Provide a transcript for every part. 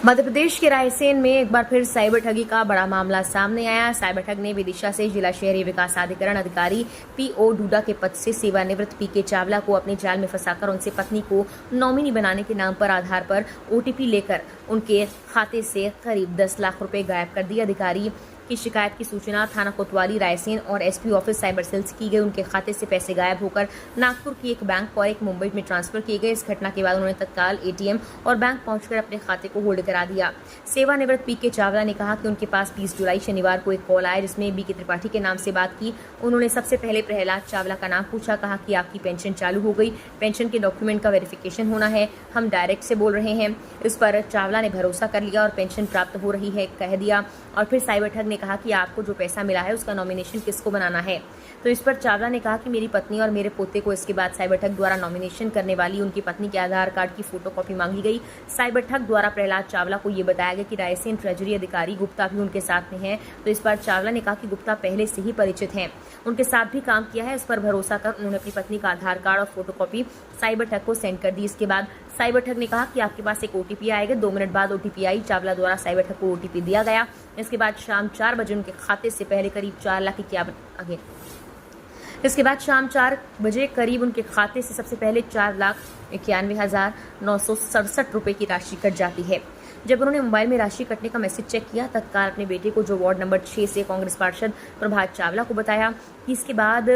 मध्य प्रदेश के रायसेन में एक बार फिर साइबर ठगी का बड़ा मामला सामने आया। साइबर ठग ने विदिशा से जिला शहरी विकास अधिकरण अधिकारी पीओ डूडा के पद से सेवानिवृत्त पीके चावला को अपने जाल में फंसाकर उनसे पत्नी को नॉमिनी बनाने के नाम पर आधार पर ओटीपी लेकर उनके खाते से करीब 10 लाख रुपए गायब कर दिए। अधिकारी की शिकायत की सूचना थाना कोतवाली रायसेन और एसपी ऑफिस साइबर सेल से की गई। उनके खाते से पैसे गायब होकर नागपुर की एक बैंक और एक मुंबई में ट्रांसफर किए गए। इस घटना के बाद उन्होंने तत्काल एटीएम और बैंक पहुंचकर अपने खाते को होल्ड करा दिया। सेवानिवृत्त पीके चावला ने कहा कि उनके पास 20 जुलाई शनिवार को एक कॉल आया जिसमें बीके त्रिपाठी के नाम से बात की। उन्होंने सबसे पहले प्रहलाद चावला का नाम पूछा, कहा कि आपकी पेंशन चालू हो गई, पेंशन के डॉक्यूमेंट का वेरिफिकेशन होना है, हम डायरेक्ट से बोल रहे हैं। इस पर चावला ने भरोसा कर लिया और पेंशन प्राप्त हो रही है कह दिया। और फिर साइबर ठग ने कहा कि आपको जो पैसा मिला है उसका नॉमिनेशन किसको बनाना है। तो इस पर चावला ने कहा कि मेरी पत्नी और मेरे पोते को। इसके बाद साइबर ठग द्वारा नॉमिनेशन करने वाली उनकी पत्नी के आधार कार्ड की फोटोकॉपी मांगी गई। साइबर ठग द्वारा प्रहलाद चावला को ये बताया गया कि रायसेन ट्रेजरी अधिकारी गुप्ता भी उनके साथ में है। तो इस पर चावला ने कहा कि गुप्ता पहले से ही परिचित हैं, उनके साथ भी काम किया है। इस पर भरोसा कर उन्होंने अपनी पत्नी का आधार कार्ड और फोटोकॉपी साइबर ठग को सेंड कर दी। इसके बाद साइबर ठग ने कहा कि आपके पास एक ओटीपी आएगा। 2 मिनट बाद ओटीपी आई। चावला द्वारा साइबर ठग को ओटीपी दिया गया। इसके बाद शाम 4 बजे उनके खाते से पहले करीब 4,91,967 रुपए की राशि कट जाती है। जब उन्होंने मोबाइल में राशि कटने का मैसेज चेक किया, तत्काल अपने बेटे को, जो वार्ड नंबर 6 से कांग्रेस पार्षद प्रभात चावला को बताया। कि इसके बाद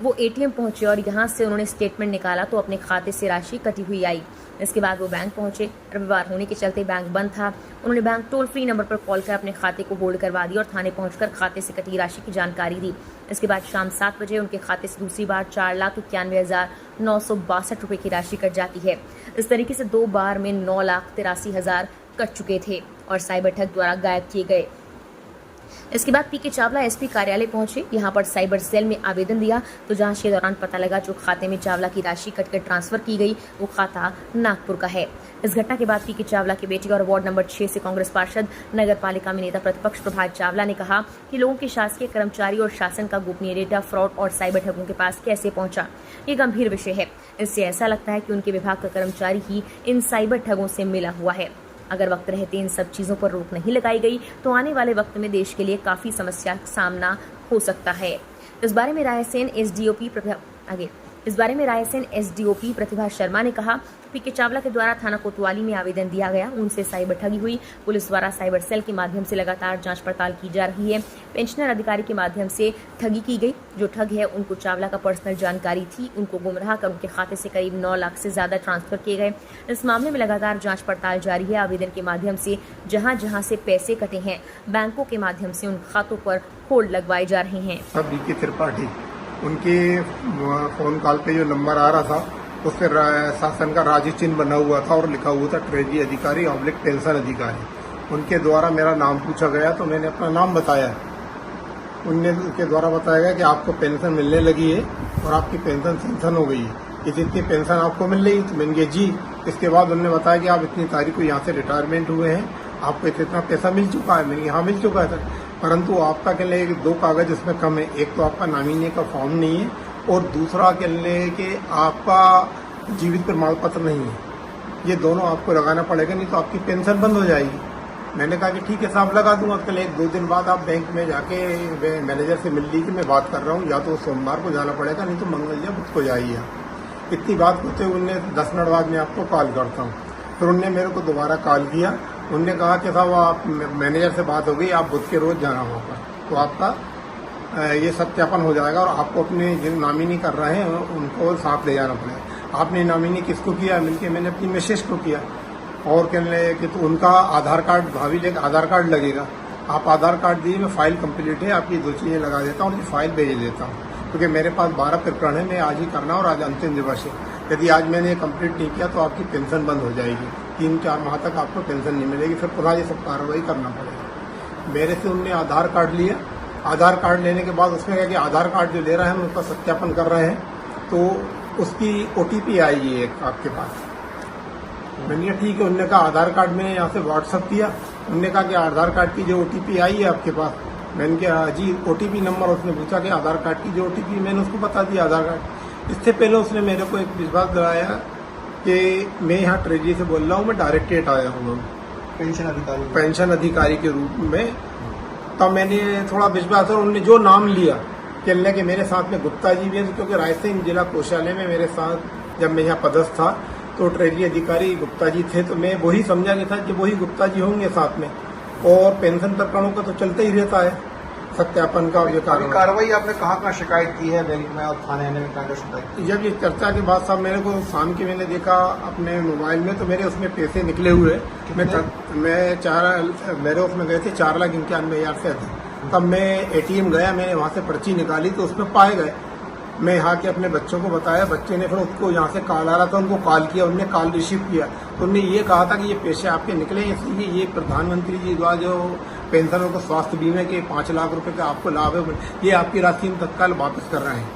वो एटीएम पहुंचे और यहां से उन्होंने स्टेटमेंट निकाला तो अपने खाते से राशि कटी हुई आई। इसके बाद वो बैंक पहुंचे। रविवार होने के चलते बैंक बंद था। उन्होंने बैंक टोल फ्री नंबर पर कॉल कर अपने खाते को होल्ड करवा दिया और थाने पहुंचकर खाते से कटी राशि की जानकारी दी। इसके बाद शाम 7 बजे उनके खाते से दूसरी बार 4,91,962 रुपए की राशि कट जाती है। इस तरीके से 2 बार में 9,83,000 कट चुके थे और साइबर ठग द्वारा गायब किए गए। इसके बाद पीके चावला एसपी कार्यालय पहुंचे। यहां पर साइबर सेल में आवेदन दिया तो जांच के दौरान पता लगा जो खाते में चावला की राशि कटकर ट्रांसफर की गई वो खाता नागपुर का है। इस घटना के बाद पीके चावला के बेटे और वार्ड नंबर 6 से कांग्रेस पार्षद नगर पालिका में नेता प्रतिपक्ष प्रभात चावला ने कहा कि लोगों के शासकीय कर्मचारी और शासन का गोपनीय डेटा फ्रॉड और साइबर ठगों के पास कैसे पहुंचा, ये गंभीर विषय है। इससे ऐसा लगता है कि उनके विभाग का कर्मचारी ही इन साइबर ठगों से मिला हुआ है। अगर वक्त रहते इन सब चीजों पर रोक नहीं लगाई गई तो आने वाले वक्त में देश के लिए काफी समस्या का सामना हो सकता है। इस बारे में रायसेन एसडीओपी प्रतिभा शर्मा ने कहा, पीके चावला के द्वारा थाना कोतवाली में आवेदन दिया गया, उनसे साइबर ठगी हुई। पुलिस द्वारा साइबर सेल के माध्यम से लगातार जांच पड़ताल की जा रही है। पेंशनर अधिकारी के माध्यम से ठगी की गई। जो ठग है उनको चावला का पर्सनल जानकारी थी, उनको गुमराह कर उनके खाते से करीब 9 लाख से ज्यादा ट्रांसफर किए गए। इस मामले में लगातार जांच पड़ताल जारी है। आवेदन के माध्यम से जहां जहां से पैसे कटे हैं, बैंकों के माध्यम से उन खातों पर होल्ड लगवाए जा रहे हैं। बीके त्रिपाठी उनके फोन कॉल पे जो नंबर आ रहा था उस पर शासन का राजी चिन्ह बना हुआ था और लिखा हुआ था ट्रेजरी अधिकारी ऑब्लिक पेंशन अधिकारी। उनके द्वारा मेरा नाम पूछा गया तो मैंने अपना नाम बताया। उनके द्वारा बताया गया कि आपको पेंशन मिलने लगी है और आपकी पेंशन सैंक्शन हो गई है, इतनी पेंशन आपको मिल रही। तो मैंने कहा जी। इसके बाद उन्होंने बताया कि आप इतनी तारीख को यहाँ से रिटायरमेंट हुए हैं, आपको इतना पैसा मिल चुका है। मैंने यहाँ मिल चुका है सर, परंतु आपका कह लें 2 कागज इसमें कम है। एक तो आपका नॉमिनी का फॉर्म नहीं है और दूसरा कह लें कि आपका जीवित प्रमाण पत्र नहीं है। ये दोनों आपको लगाना पड़ेगा, नहीं तो आपकी पेंशन बंद हो जाएगी। मैंने कहा कि ठीक है साहब, लगा दूंगा। कल 1-2 दिन बाद आप बैंक में जाके मैनेजर से मिल लीजिए, मैं बात कर रहा हूँ, या तो सोमवार को जाना पड़ेगा, नहीं तो मंगल या बुध को जाइए। इतनी बात होते हुए उनने 10 मिनट बाद मैं आपको कॉल करता हूँ। फिर उनने मेरे को दोबारा कॉल किया। उनने कहा कि साहब आप मैनेजर से बात हो गई, आप बुध के रोज जाना वहाँ पर, तो आपका ये सत्यापन हो जाएगा और आपको अपने जिन नॉमिनी कर रहे हैं उनको साथ ले जाना पड़ेगा। आपने नॉमिनी किसको किया? मैंने अपनी मिसेस को किया। और कहने कि तो उनका आधार कार्ड भाभी लेकर आधार कार्ड लगेगा। आप आधार कार्ड दीजिए, मैं फाइल कंप्लीट है, आपकी 2 चीजें लगा देता हूँ और फाइल भेज देता हूँ, क्योंकि मेरे पास 12 प्रकरण है, मैं आज ही करना और आज अंतिम दिवस है। यदि आज मैंने ये कंप्लीट नहीं किया तो आपकी पेंशन बंद हो जाएगी। 3-4 माह तक आपको पेंशन नहीं मिलेगी, फिर पुनः ये सब कार्रवाई करना पड़ेगा। मेरे से उनने आधार कार्ड लिया। आधार कार्ड लेने के बाद उसमें क्या कि आधार कार्ड जो ले रहे हैं उनका सत्यापन कर रहे हैं, तो उसकी ओटीपी आएगी एक आपके पास। मैंने कहा ठीक है। उनने कहा आधार कार्ड में यहाँ से व्हाट्सअप किया। उनने कहा कि आधार कार्ड की जो ओटीपी आई है आपके पास। मैंने कहा जी ओटीपी नंबर। उसने पूछा कि आधार कार्ड की जो ओटीपी, मैंने उसको बता दिया आधार कार्ड। इससे पहले उसने मेरे को एक विश्वास दिलाया कि मैं यहाँ ट्रेजरी से बोल रहा हूँ, मैं डायरेक्टरेट आया हूँ। पेंशन अधिकारी के रूप में। तब मैंने थोड़ा विश्वास और उन्होंने जो नाम लिया कहने के मेरे साथ में गुप्ता जी भी है, क्योंकि रायसेन जिला कोषालय में मेरे साथ जब मैं यहाँ पदस्थ था तो ट्रेजरी अधिकारी गुप्ता जी थे, तो मैं वही समझा कि था कि वही गुप्ता जी होंगे साथ में। और पेंशन प्रकरणों का तो चलता ही रहता है सत्यापन का। और ये कार्रवाई आपने कहाँ शिकायत की है बैंक में और थाने में कहाँ शिकायत की? जब ये चर्चा के बाद साहब मेरे को शाम के मैंने देखा अपने मोबाइल में, तो मेरे उसमें पैसे निकले हुए। मेरे उसमें गए थे 4,91,000 से अधिक। तब मैं एटीएम गया, मैंने वहाँ से पर्ची निकाली तो उसमें पाए गए। मैं यहाँ के अपने बच्चों को बताया, बच्चे ने फिर उसको यहाँ से कॉल आ रहा था, उनको कॉल किया, उनने कॉल रिसीव किया तो उनने ये कहा था कि ये पैसे आपके निकले, इसलिए ये प्रधानमंत्री जी द्वारा जो पेंशनरों को स्वास्थ्य बीमा के 5 लाख रुपए का आपको लाभ है, ये आपकी राशि हम तत्काल वापस कर रहे हैं।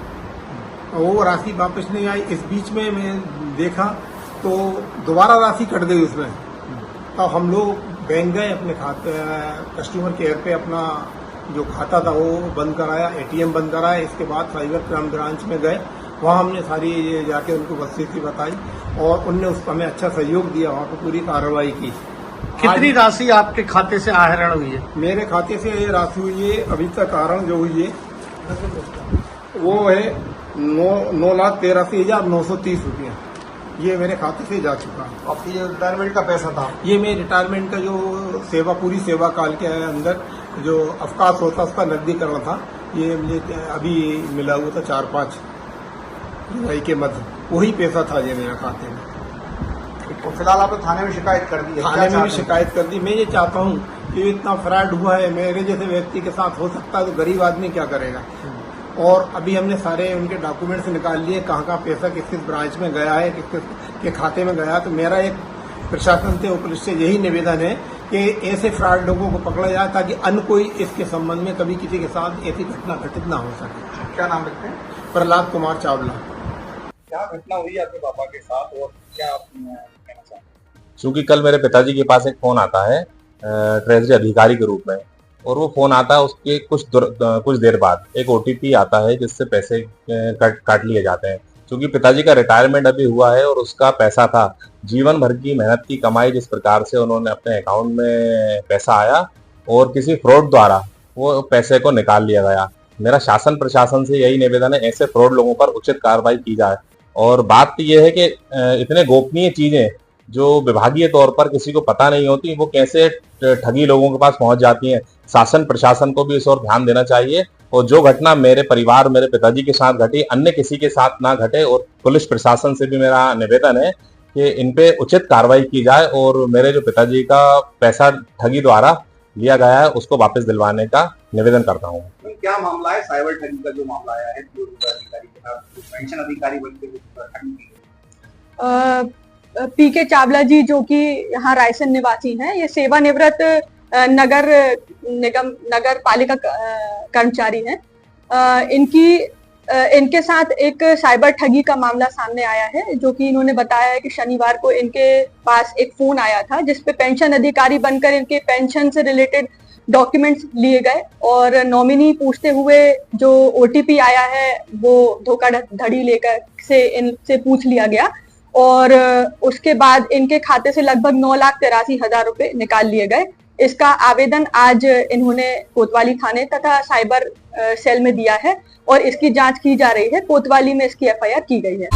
वो राशि वापस नहीं आई। इस बीच में मैं देखा तो दोबारा राशि कट गई उसमें। तो हम लोग बैंक गए, अपने खाते कस्टमर केयर पे अपना जो खाता था वो बंद कराया, एटीएम बंद कराया। इसके बाद साइबर क्राइम ब्रांच में गए, वहाँ हमने सारी ये जाके उनको वस्तुस्थिति बताई और उनने उसको हमें अच्छा सहयोग दिया, वहाँ पर पूरी कार्रवाई की। कितनी राशि आपके खाते से आहरण हुई है? मेरे खाते से ये राशि हुई है, अभी तक आहरण जो हुई है वो है 9,83,930 रुपया। ये मेरे खाते से जा चुका है। आपकी जो रिटायरमेंट का पैसा था, ये मेरे रिटायरमेंट का जो पूरी सेवा काल के अंदर जो अवकाश होता उसका नकदीकरण था, ये मुझे अभी मिला हुआ था 4-5 जुलाई के मध्य, वही पैसा था ये मेरे खाते में। तो फिलहाल आपने थाने में शिकायत कर दी है? थाने में भी शिकायत कर दी। मैं ये चाहता हूँ कि इतना फ्रॉड हुआ है, मेरे जैसे व्यक्ति के साथ हो सकता है तो गरीब आदमी क्या करेगा। और अभी हमने सारे उनके डॉक्यूमेंट्स निकाल लिए, कहाँ कहाँ पैसा किस किस ब्रांच में गया है, किस किस के खाते में गया। तो मेरा एक प्रशासन से और पुलिस से यही निवेदन है कि ऐसे फ्रॉड लोगों को पकड़ा जाए ताकि अन्य कोई इसके संबंध में कभी किसी के साथ ऐसी घटना घटित ना हो सके। क्या नाम रखते हैं? प्रहलाद कुमार चावला। क्या घटना हुई आपके पापा के साथ और क्या आप कहना चाहते हैं? क्योंकि कल मेरे पिताजी के पास एक फोन आता है ट्रेजरी अधिकारी के रूप में, और वो फोन आता है उसके कुछ देर बाद एक ओटीपी आता है जिससे पैसे काट लिए जाते हैं। क्योंकि पिताजी का रिटायरमेंट अभी हुआ है और उसका पैसा था, जीवन भर की मेहनत की कमाई जिस प्रकार से उन्होंने अपने अकाउंट में पैसा आया और किसी फ्रॉड द्वारा वो पैसे को निकाल लिया गया। मेरा शासन प्रशासन से यही निवेदन है, ऐसे फ्रॉड लोगों पर उचित कार्रवाई की जाए। और बात यह है कि इतने गोपनीय चीजें जो विभागीय तौर पर किसी को पता नहीं होती, वो कैसे ठगी लोगों के पास पहुंच जाती हैं। शासन प्रशासन को भी इस ओर ध्यान देना चाहिए और जो घटना मेरे परिवार मेरे पिताजी के साथ घटी अन्य किसी के साथ ना घटे। और पुलिस प्रशासन से भी मेरा निवेदन है कि इन पे उचित कार्रवाई की जाए और मेरे जो पिताजी का पैसा ठगी द्वारा लिया गया है उसको वापस दिलवाने का निवेदन करता हूँ। क्या मामला है साइबर ठगी का जो मामला आया है, पेंशन अधिकारी बनकर ठगी की गई? पीके चावला जी जो कि यहाँ रायसेन निवासी हैं, ये सेवानिवृत्त नगर निगम नगर पालिका कर्मचारी हैं। इनके साथ एक साइबर ठगी का मामला सामने आया है, जो कि इन्होंने बताया है कि शनिवार को इनके पास एक फोन आया था जिसपे पेंशन अधिकारी बनकर इनके पेंशन से रिलेटेड डॉक्यूमेंट्स लिए गए और नॉमिनी पूछते हुए जो ओटीपी आया है वो धोखाधड़ी लेकर से इनसे पूछ लिया गया और उसके बाद इनके खाते से लगभग 9,83,000 रुपए निकाल लिए गए। इसका आवेदन आज इन्होंने कोतवाली थाने तथा साइबर सेल में दिया है और इसकी जांच की जा रही है। कोतवाली में इसकी एफआईआर की गई है।